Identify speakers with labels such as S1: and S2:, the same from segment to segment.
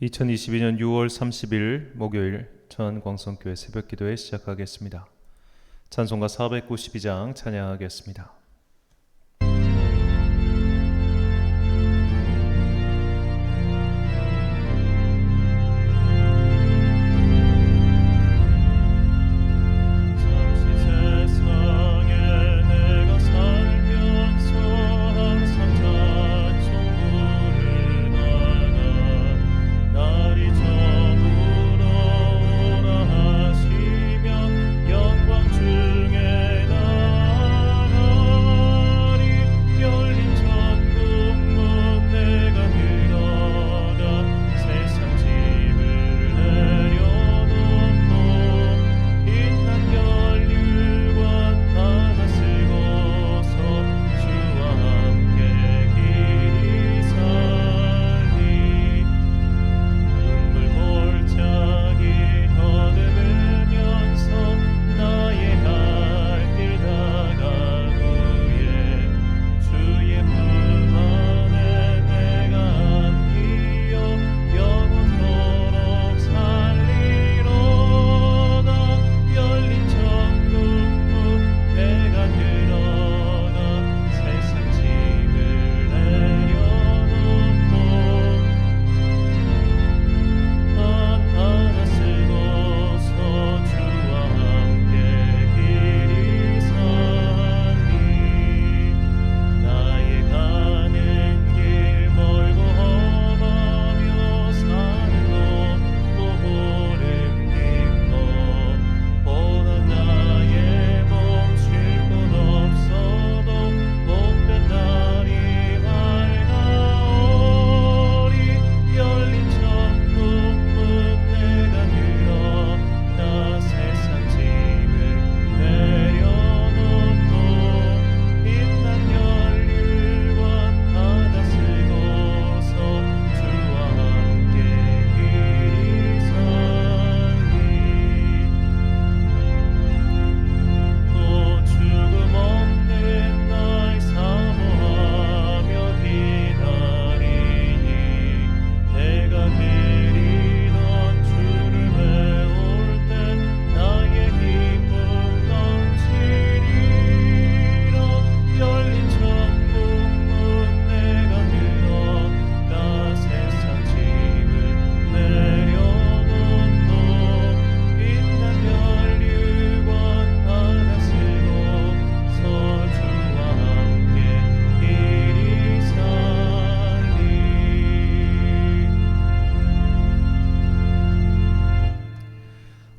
S1: 2022년 6월 30일 목요일 천안광성교회 새벽기도회 시작하겠습니다. 찬송가 492장 찬양하겠습니다.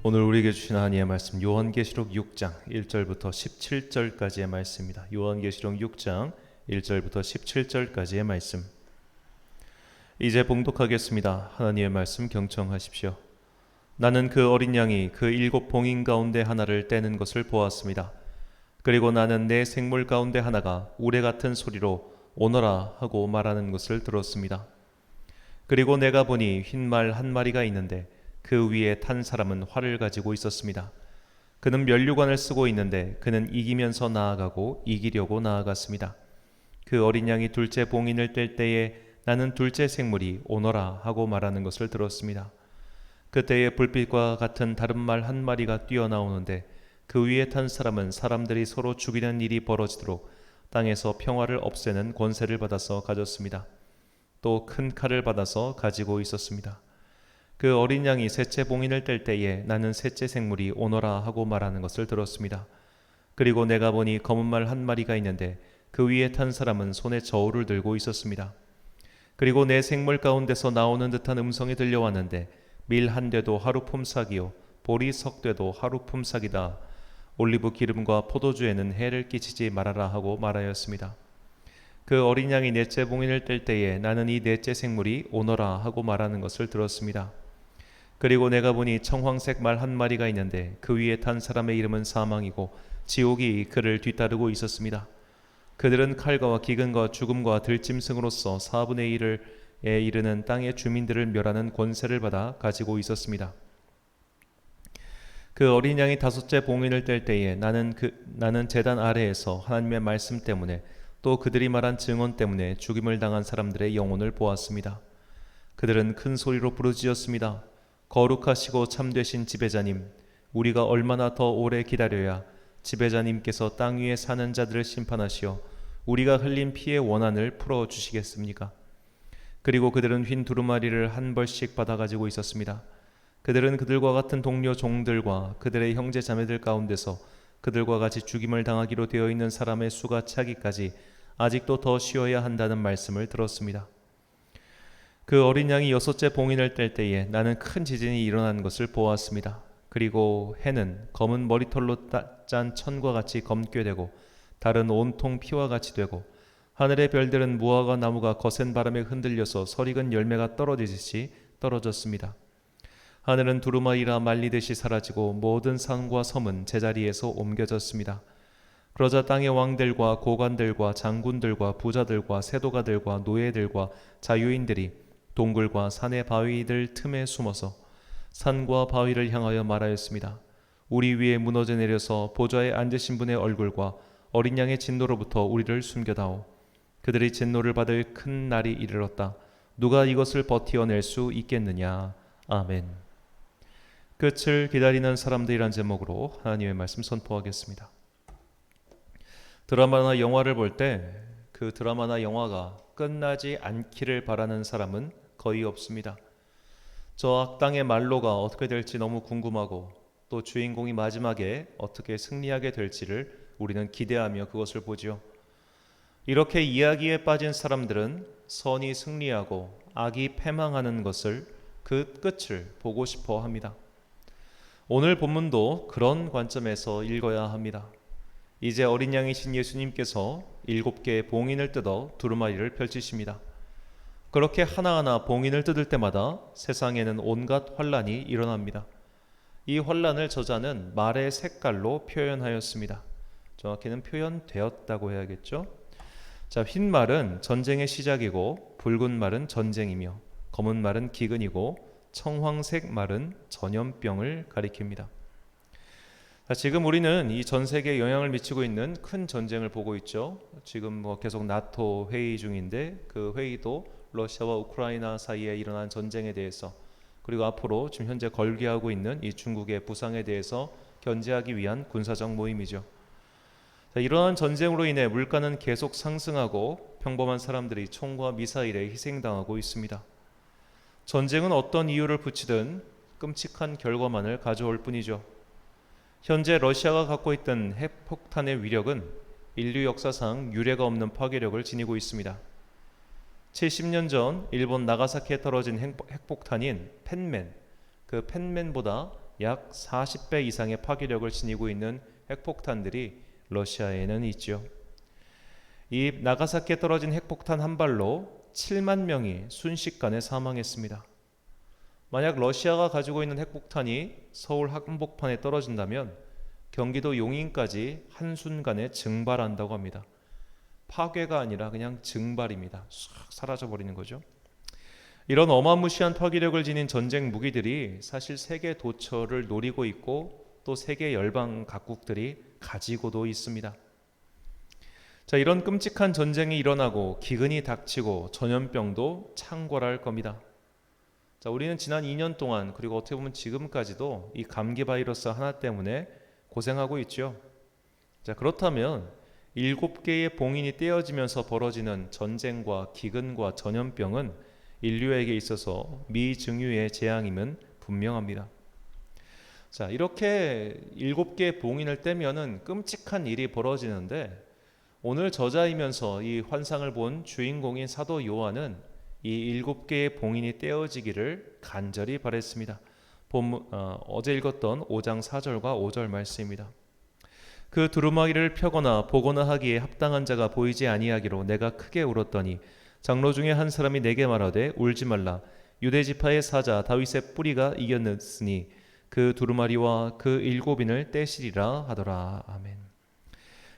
S1: 오늘 우리에게 주신 하나님의 말씀 요한계시록 6장 1절부터 17절까지의 말씀입니다. 요한계시록 6장 1절부터 17절까지의 말씀. 이제 봉독하겠습니다. 하나님의 말씀 경청하십시오. 나는 그 어린 양이 그 7 봉인 가운데 하나를 떼는 것을 보았습니다. 그리고 나는 내 생물 가운데 하나가 우레 같은 소리로 오너라 하고 말하는 것을 들었습니다. 그리고 내가 보니 흰 말 한 마리가 있는데 그 위에 탄 사람은 활을 가지고 있었습니다. 그는 면류관을 쓰고 있는데 그는 이기면서 나아가고 이기려고 나아갔습니다. 그 어린 양이 둘째 봉인을 뗄 때에 나는 둘째 생물이 오너라 하고 말하는 것을 들었습니다. 그때에 불빛과 같은 다른 말 한 마리가 뛰어나오는데 그 위에 탄 사람은 사람들이 서로 죽이는 일이 벌어지도록 땅에서 평화를 없애는 권세를 받아서 가졌습니다. 또 큰 칼을 받아서 가지고 있었습니다. 그 어린 양이 셋째 봉인을 뗄 때에 나는 셋째 생물이 오너라 하고 말하는 것을 들었습니다. 그리고 내가 보니 검은 말 한 마리가 있는데 그 위에 탄 사람은 손에 저울을 들고 있었습니다. 그리고 내 생물 가운데서 나오는 듯한 음성이 들려왔는데 밀 한 되도 하루 품삯이요 보리 석 되도 하루 품삯이다. 올리브 기름과 포도주에는 해를 끼치지 말아라 하고 말하였습니다. 그 어린 양이 넷째 봉인을 뗄 때에 나는 이 넷째 생물이 오너라 하고 말하는 것을 들었습니다. 그리고 내가 보니 청황색 말 한 마리가 있는데 그 위에 탄 사람의 이름은 사망이고 지옥이 그를 뒤따르고 있었습니다. 그들은 칼과 기근과 죽음과 들짐승으로서 4분의 1에 이르는 땅의 주민들을 멸하는 권세를 받아 가지고 있었습니다. 그 어린 양이 다섯째 봉인을 뗄 때에 나는 제단 아래에서 하나님의 말씀 때문에 또 그들이 말한 증언 때문에 죽임을 당한 사람들의 영혼을 보았습니다. 그들은 큰 소리로 부르짖었습니다. 거룩하시고 참되신 지배자님, 우리가 얼마나 더 오래 기다려야 지배자님께서 땅 위에 사는 자들을 심판하시어 우리가 흘린 피의 원한을 풀어주시겠습니까? 그리고 그들은 흰 두루마리를 한 벌씩 받아 가지고 있었습니다. 그들은 그들과 같은 동료 종들과 그들의 형제 자매들 가운데서 그들과 같이 죽임을 당하기로 되어 있는 사람의 수가 차기까지 아직도 더 쉬어야 한다는 말씀을 들었습니다. 그 어린 양이 여섯째 봉인을 뗄 때에 나는 큰 지진이 일어난 것을 보았습니다. 그리고 해는 검은 머리털로 짠 천과 같이 검게 되고 달은 온통 피와 같이 되고 하늘의 별들은 무화과 나무가 거센 바람에 흔들려서 설익은 열매가 떨어지듯이 떨어졌습니다. 하늘은 두루마리라 말리듯이 사라지고 모든 산과 섬은 제자리에서 옮겨졌습니다. 그러자 땅의 왕들과 고관들과 장군들과 부자들과 세도가들과 노예들과 자유인들이 동굴과 산의 바위들 틈에 숨어서 산과 바위를 향하여 말하였습니다. 우리 위에 무너져 내려서 보좌에 앉으신 분의 얼굴과 어린 양의 진노로부터 우리를 숨겨다오. 그들이 진노를 받을 큰 날이 이르렀다. 누가 이것을 버티어낼 수 있겠느냐. 아멘. 끝을 기다리는 사람들이란 제목으로 하나님의 말씀 선포하겠습니다. 드라마나 영화를 볼 때 그 드라마나 영화가 끝나지 않기를 바라는 사람은 거의 없습니다. 저 악당의 말로가 어떻게 될지 너무 궁금하고 또 주인공이 마지막에 어떻게 승리하게 될지를 우리는 기대하며 그것을 보죠. 이렇게 이야기에 빠진 사람들은 선이 승리하고 악이 패망하는 것을 그 끝을 보고 싶어 합니다. 오늘 본문도 그런 관점에서 읽어야 합니다. 이제 어린 양이신 예수님께서 7개의 봉인을 뜯어 두루마리를 펼치십니다. 그렇게 하나하나 봉인을 뜯을 때마다 세상에는 온갖 환란이 일어납니다. 이 환란을 저자는 말의 색깔로 표현하였습니다. 정확히는 표현되었다고 해야겠죠. 자, 흰 말은 전쟁의 시작이고 붉은 말은 전쟁이며 검은 말은 기근이고 청황색 말은 전염병을 가리킵니다. 자, 지금 우리는 이 전 세계에 영향을 미치고 있는 큰 전쟁을 보고 있죠. 지금 계속 나토 회의 중인데 그 회의도 러시아와 우크라이나 사이에 일어난 전쟁에 대해서 그리고 앞으로 지금 현재 걸기하고 있는 이 중국의 부상에 대해서 견제하기 위한 군사적 모임이죠. 자, 이러한 전쟁으로 인해 물가는 계속 상승하고 평범한 사람들이 총과 미사일에 희생당하고 있습니다. 전쟁은 어떤 이유를 붙이든 끔찍한 결과만을 가져올 뿐이죠. 현재 러시아가 갖고 있던 핵폭탄의 위력은 인류 역사상 유례가 없는 파괴력을 지니고 있습니다. 70년 전 일본 나가사키에 떨어진 핵폭탄인 펜맨, 그 펜맨보다 약 40배 이상의 파괴력을 지니고 있는 핵폭탄들이 러시아에는 있죠. 이 나가사키에 떨어진 핵폭탄 한 발로 7만 명이 순식간에 사망했습니다. 만약 러시아가 가지고 있는 핵폭탄이 서울 한복판에 떨어진다면 경기도 용인까지 한순간에 증발한다고 합니다. 파괴가 아니라 그냥 증발입니다. 싹 사라져버리는 거죠. 이런 어마무시한 파괴력을 지닌 전쟁 무기들이 사실 세계 도처를 노리고 있고 또 세계 열방 각국들이 가지고도 있습니다. 자, 이런 끔찍한 전쟁이 일어나고 기근이 닥치고 전염병도 창궐할 겁니다. 자, 우리는 지난 2년 동안 그리고 어떻게 보면 지금까지도 이 감기 바이러스 하나 때문에 고생하고 있죠. 자, 그렇다면 7개의 봉인이 떼어지면서 벌어지는 전쟁과 기근과 전염병은 인류에게 있어서 미증유의 재앙임은 분명합니다. 자, 이렇게 7개의 봉인을 떼면은 끔찍한 일이 벌어지는데 오늘 저자이면서 이 환상을 본 주인공인 사도 요한은 이 7개의 봉인이 떼어지기를 간절히 바랬습니다. 어제 읽었던 5장 4절과 5절 말씀입니다. 그 두루마기를 펴거나 보거나 하기에 합당한 자가 보이지 아니하기로 내가 크게 울었더니 장로 중에 한 사람이 내게 말하되 울지 말라. 유대 지파의 사자 다윗의 뿌리가 이겼으니 그 두루마리와 그 7인을 떼시리라 하더라. 아멘.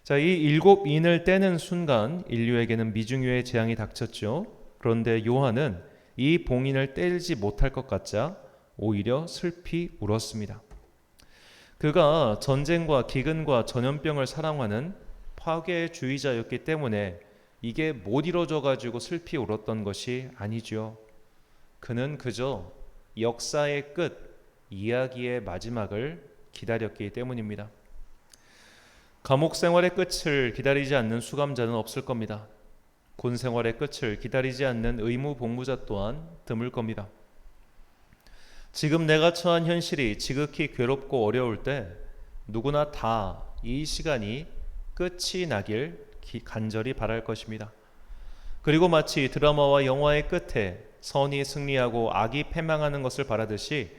S1: 자, 이 7인을 떼는 순간 인류에게는 미중유의 재앙이 닥쳤죠. 그런데 요한은 이 봉인을 떼지 못할 것 같자 오히려 슬피 울었습니다. 그가 전쟁과 기근과 전염병을 사랑하는 파괴주의자였기 때문에 이게 못 이루어져 가지고 슬피 울었던 것이 아니죠. 그는 그저 역사의 끝, 이야기의 마지막을 기다렸기 때문입니다. 감옥 생활의 끝을 기다리지 않는 수감자는 없을 겁니다. 군 생활의 끝을 기다리지 않는 의무 복무자 또한 드물 겁니다. 지금 내가 처한 현실이 지극히 괴롭고 어려울 때 누구나 다 이 시간이 끝이 나길 간절히 바랄 것입니다. 그리고 마치 드라마와 영화의 끝에 선이 승리하고 악이 패망하는 것을 바라듯이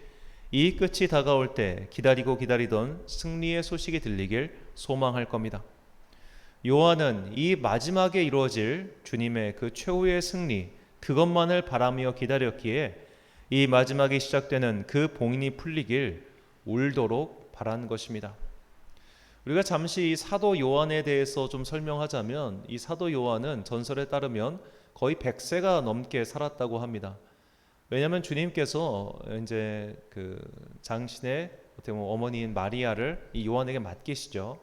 S1: 이 끝이 다가올 때 기다리던 승리의 소식이 들리길 소망할 겁니다. 요한은 이 마지막에 이루어질 주님의 그 최후의 승리, 그것만을 바라며 기다렸기에 이 마지막에 시작되는 그 봉인이 풀리길 울도록 바란 것입니다. 우리가 잠시 이 사도 요한에 대해서 좀 설명하자면, 이 사도 요한은 전설에 따르면 거의 100세가 넘게 살았다고 합니다. 왜냐하면 주님께서 이제 그 장신의 어떻게 보면 어머니인 마리아를 이 요한에게 맡기시죠.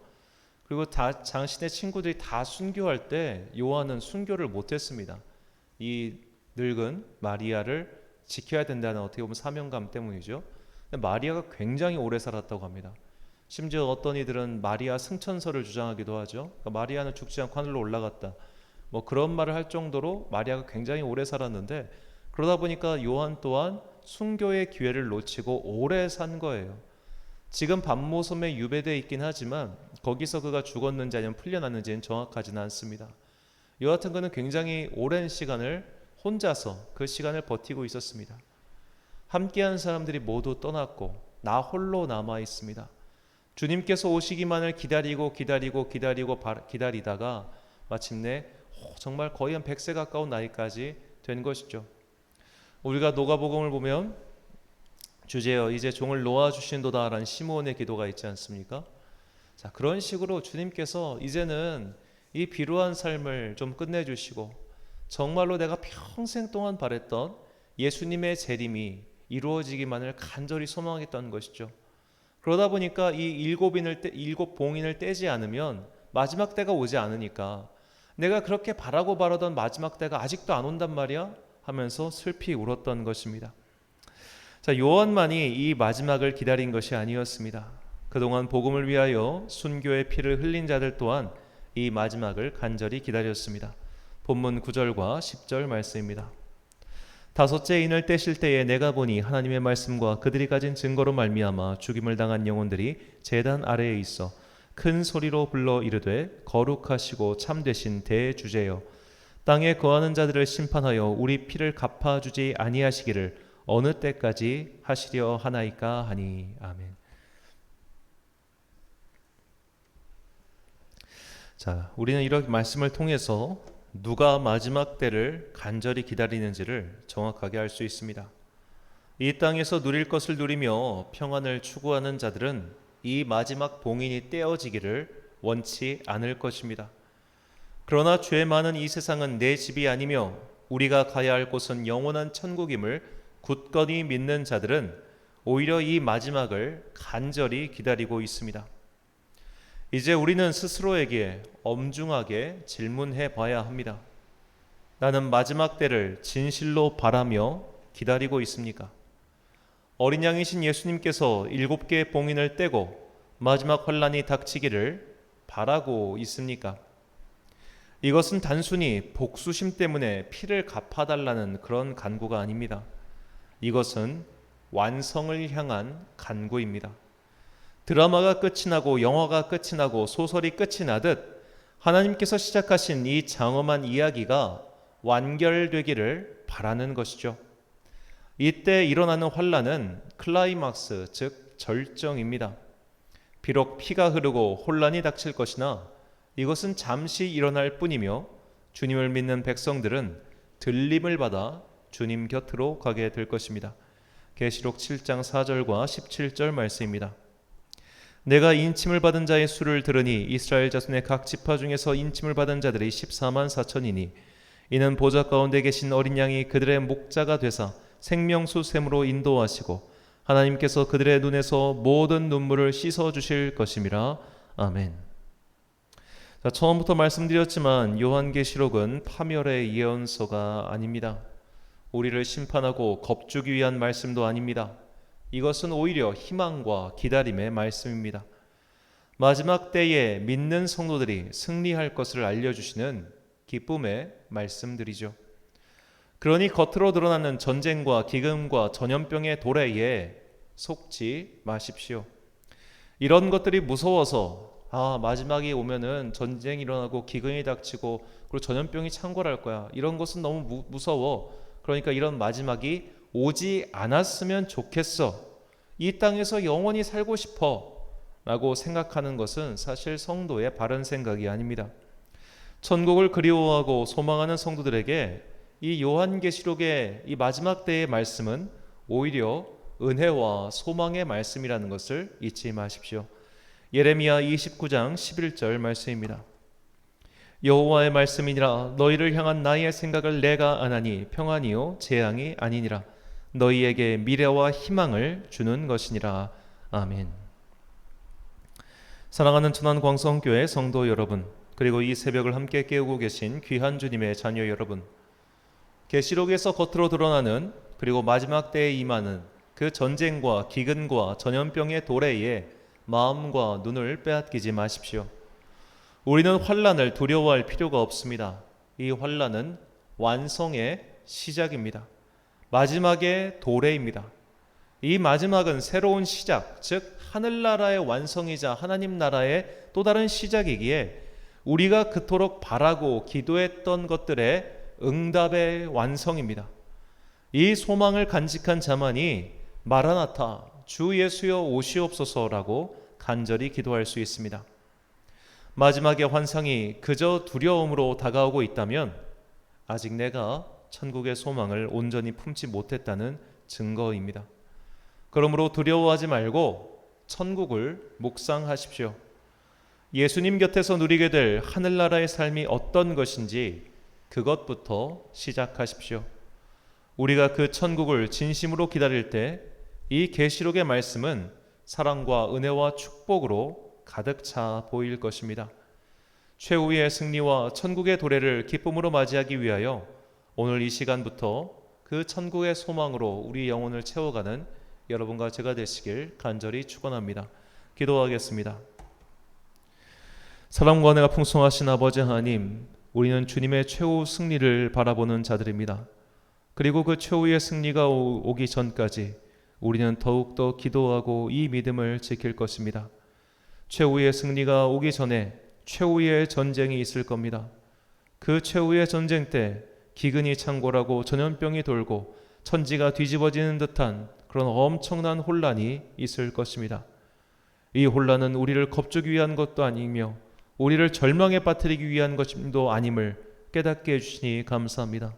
S1: 그리고 장신의 친구들이 다 순교할 때 요한은 순교를 못했습니다. 이 늙은 마리아를 지켜야 된다는 어떻게 보면 사명감 때문이죠. 근데 마리아가 굉장히 오래 살았다고 합니다. 심지어 어떤 이들은 마리아 승천설을 주장하기도 하죠. 그러니까 마리아는 죽지 않고 하늘로 올라갔다, 뭐 그런 말을 할 정도로 마리아가 굉장히 오래 살았는데, 그러다 보니까 요한 또한 순교의 기회를 놓치고 오래 산 거예요. 지금 반모섬에 유배되어 있긴 하지만 거기서 그가 죽었는지 아니면 풀려났는지는 정확하지는 않습니다. 여하튼 그는 굉장히 오랜 시간을 혼자서 그 시간을 버티고 있었습니다. 함께한 사람들이 모두 떠났고 나 홀로 남아 있습니다. 주님께서 오시기만을 기다리다가 마침내 정말 거의 한 100세 가까운 나이까지 된 것이죠. 우리가 누가복음을 보면 주제여 이제 종을 놓아주신도다 라는 시므온의 기도가 있지 않습니까? 자, 그런 식으로 주님께서 이제는 이 비루한 삶을 좀 끝내주시고 정말로 내가 평생 동안 바랬던 예수님의 재림이 이루어지기만을 간절히 소망했던 것이죠. 그러다 보니까 이 일곱 봉인을 떼지 않으면 마지막 때가 오지 않으니까 내가 그렇게 바라던 마지막 때가 아직도 안 온단 말이야 하면서 슬피 울었던 것입니다. 자, 요한만이 이 마지막을 기다린 것이 아니었습니다. 그동안 복음을 위하여 순교의 피를 흘린 자들 또한 이 마지막을 간절히 기다렸습니다. 본문 9절과 10절 말씀입니다. 다섯째 인을 떼실 때에 내가 보니 하나님의 말씀과 그들이 가진 증거로 말미암아 죽임을 당한 영혼들이 제단 아래에 있어 큰 소리로 불러 이르되 거룩하시고 참되신 대주제여 땅에 거하는 자들을 심판하여 우리 피를 갚아주지 아니하시기를 어느 때까지 하시려 하나이까 하니. 아멘. 자, 우리는 이런 말씀을 통해서 누가 마지막 때를 간절히 기다리는지를 정확하게 알 수 있습니다. 이 땅에서 누릴 것을 누리며 평안을 추구하는 자들은 이 마지막 봉인이 떼어지기를 원치 않을 것입니다. 그러나 죄 많은 이 세상은 내 집이 아니며 우리가 가야 할 곳은 영원한 천국임을 굳건히 믿는 자들은 오히려 이 마지막을 간절히 기다리고 있습니다. 이제 우리는 스스로에게 엄중하게 질문해 봐야 합니다. 나는 마지막 때를 진실로 바라며 기다리고 있습니까? 어린 양이신 예수님께서 7개의 봉인을 떼고 마지막 환란이 닥치기를 바라고 있습니까? 이것은 단순히 복수심 때문에 피를 갚아달라는 그런 간구가 아닙니다. 이것은 완성을 향한 간구입니다. 드라마가 끝이 나고 영화가 끝이 나고 소설이 끝이 나듯 하나님께서 시작하신 이 장엄한 이야기가 완결되기를 바라는 것이죠. 이때 일어나는 환란은 클라이막스, 즉 절정입니다. 비록 피가 흐르고 혼란이 닥칠 것이나 이것은 잠시 일어날 뿐이며 주님을 믿는 백성들은 들림을 받아 주님 곁으로 가게 될 것입니다. 계시록 7장 4절과 17절 말씀입니다. 내가 인침을 받은 자의 수를 들으니 이스라엘 자손의 각 지파 중에서 인침을 받은 자들이 14만 4천이니 이는 보좌 가운데 계신 어린 양이 그들의 목자가 되사 생명수 샘으로 인도하시고 하나님께서 그들의 눈에서 모든 눈물을 씻어 주실 것임이라. 아멘. 자, 처음부터 말씀드렸지만 요한계시록은 파멸의 예언서가 아닙니다. 우리를 심판하고 겁주기 위한 말씀도 아닙니다. 이것은 오히려 희망과 기다림의 말씀입니다. 마지막 때에 믿는 성도들이 승리할 것을 알려주시는 기쁨의 말씀들이죠. 그러니 겉으로 드러나는 전쟁과 기근과 전염병의 도래에 속지 마십시오. 이런 것들이 무서워서 마지막이 오면은 전쟁이 일어나고 기근이 닥치고 그리고 전염병이 창궐할 거야. 이런 것은 너무 무서워. 그러니까 이런 마지막이 오지 않았으면 좋겠어. 이 땅에서 영원히 살고 싶어 라고 생각하는 것은 사실 성도의 바른 생각이 아닙니다. 천국을 그리워하고 소망하는 성도들에게 이 요한계시록의 이 마지막 때의 말씀은 오히려 은혜와 소망의 말씀이라는 것을 잊지 마십시오. 예레미야 29장 11절 말씀입니다. 여호와의 말씀이니라. 너희를 향한 나의 생각을 내가 아나니 평안이요 재앙이 아니니라. 너희에게 미래와 희망을 주는 것이니라. 아멘. 사랑하는 천안광성교회 성도 여러분, 그리고 이 새벽을 함께 깨우고 계신 귀한 주님의 자녀 여러분, 계시록에서 겉으로 드러나는 그리고 마지막 때에 임하는 그 전쟁과 기근과 전염병의 도래에 마음과 눈을 빼앗기지 마십시오. 우리는 환난을 두려워할 필요가 없습니다. 이 환난은 완성의 시작입니다. 마지막의 도래입니다. 이 마지막은 새로운 시작, 즉 하늘나라의 완성이자 하나님 나라의 또 다른 시작이기에 우리가 그토록 바라고 기도했던 것들의 응답의 완성입니다. 이 소망을 간직한 자만이 마라나타, 주 예수여 오시옵소서라고 간절히 기도할 수 있습니다. 마지막의 환상이 그저 두려움으로 다가오고 있다면 아직 내가 천국의 소망을 온전히 품지 못했다는 증거입니다. 그러므로 두려워하지 말고 천국을 묵상하십시오. 예수님 곁에서 누리게 될 하늘나라의 삶이 어떤 것인지 그것부터 시작하십시오. 우리가 그 천국을 진심으로 기다릴 때 이 계시록의 말씀은 사랑과 은혜와 축복으로 가득 차 보일 것입니다. 최후의 승리와 천국의 도래를 기쁨으로 맞이하기 위하여 오늘 이 시간부터 그 천국의 소망으로 우리 영혼을 채워가는 여러분과 제가 되시길 간절히 축원합니다. 기도하겠습니다. 사랑과 은혜가 풍성하신 아버지 하나님, 우리는 주님의 최후 승리를 바라보는 자들입니다. 그리고 그 최후의 승리가 오기 전까지 우리는 더욱더 기도하고 이 믿음을 지킬 것입니다. 최후의 승리가 오기 전에 최후의 전쟁이 있을 겁니다. 그 최후의 전쟁 때 기근이 창궐하고 전염병이 돌고 천지가 뒤집어지는 듯한 그런 엄청난 혼란이 있을 것입니다. 이 혼란은 우리를 겁주기 위한 것도 아니며 우리를 절망에 빠뜨리기 위한 것도 아님을 깨닫게 해주시니 감사합니다.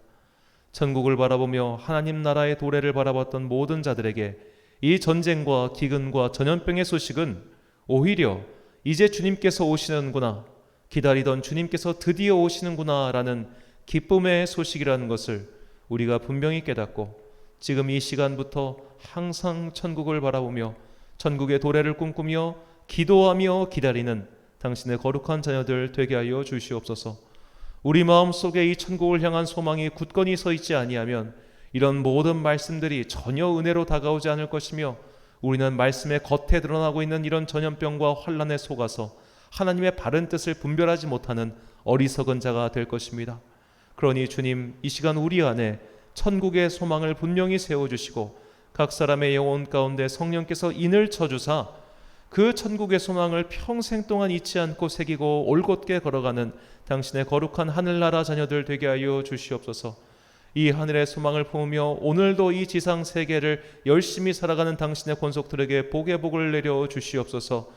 S1: 천국을 바라보며 하나님 나라의 도래를 바라봤던 모든 자들에게 이 전쟁과 기근과 전염병의 소식은 오히려 이제 주님께서 오시는구나, 기다리던 주님께서 드디어 오시는구나 라는 기쁨의 소식이라는 것을 우리가 분명히 깨닫고 지금 이 시간부터 항상 천국을 바라보며 천국의 도래를 꿈꾸며 기도하며 기다리는 당신의 거룩한 자녀들 되게 하여 주시옵소서. 우리 마음속에 이 천국을 향한 소망이 굳건히 서 있지 아니하면 이런 모든 말씀들이 전혀 은혜로 다가오지 않을 것이며 우리는 말씀의 겉에 드러나고 있는 이런 전염병과 환난에 속아서 하나님의 바른 뜻을 분별하지 못하는 어리석은 자가 될 것입니다. 그러니 주님, 이 시간 우리 안에 천국의 소망을 분명히 세워주시고 각 사람의 영혼 가운데 성령께서 인을 쳐주사 그 천국의 소망을 평생 동안 잊지 않고 새기고 올곧게 걸어가는 당신의 거룩한 하늘나라 자녀들 되게 하여 주시옵소서. 이 하늘의 소망을 품으며 오늘도 이 지상 세계를 열심히 살아가는 당신의 권속들에게 복의 복을 내려 주시옵소서.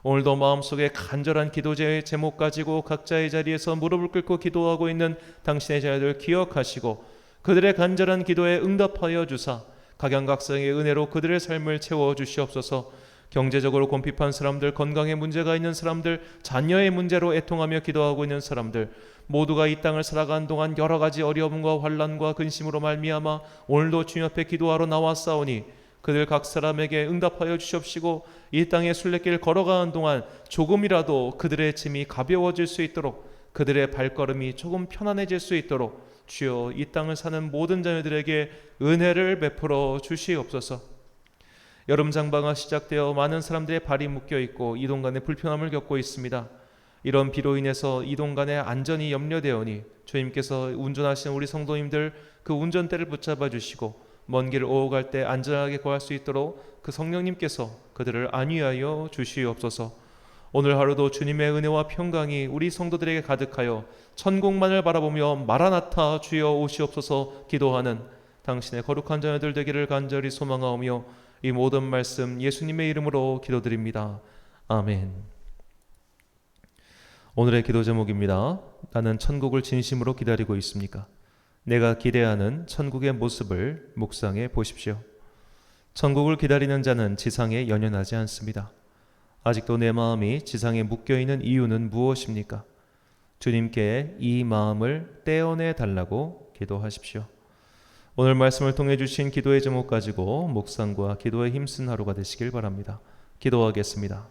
S1: 오늘도 마음속에 간절한 기도의 제목 가지고 각자의 자리에서 무릎을 꿇고 기도하고 있는 당신의 자녀들 기억하시고 그들의 간절한 기도에 응답하여 주사 각양각성의 은혜로 그들의 삶을 채워 주시옵소서. 경제적으로 곤핍한 사람들, 건강에 문제가 있는 사람들, 자녀의 문제로 애통하며 기도하고 있는 사람들 모두가 이 땅을 살아가는 동안 여러 가지 어려움과 환난과 근심으로 말미암아 오늘도 주님 앞에 기도하러 나왔사오니 그들 각 사람에게 응답하여 주시옵시고 이 땅의 순례길 걸어가는 동안 조금이라도 그들의 짐이 가벼워질 수 있도록 그들의 발걸음이 조금 편안해질 수 있도록 주여 이 땅을 사는 모든 자녀들에게 은혜를 베풀어 주시옵소서. 여름 장마가 시작되어 많은 사람들의 발이 묶여 있고 이동 간의 불편함을 겪고 있습니다. 이런 비로 인해서 이동 간의 안전이 염려되오니 주님께서 운전하시는 우리 성도님들 그 운전대를 붙잡아 주시고 먼 길을 오고 갈 때 안전하게 거할 수 있도록 그 성령님께서 그들을 안위하여 주시옵소서. 오늘 하루도 주님의 은혜와 평강이 우리 성도들에게 가득하여 천국만을 바라보며 마라나타 주여 오시옵소서 기도하는 당신의 거룩한 자녀들 되기를 간절히 소망하오며 이 모든 말씀 예수님의 이름으로 기도드립니다. 아멘. 오늘의 기도 제목입니다. 나는 천국을 진심으로 기다리고 있습니까? 내가 기대하는 천국의 모습을 묵상해 보십시오. 천국을 기다리는 자는 지상에 연연하지 않습니다. 아직도 내 마음이 지상에 묶여있는 이유는 무엇입니까? 주님께 이 마음을 떼어내 달라고 기도하십시오. 오늘 말씀을 통해 주신 기도의 제목 가지고 묵상과 기도에 힘쓴 하루가 되시길 바랍니다. 기도하겠습니다.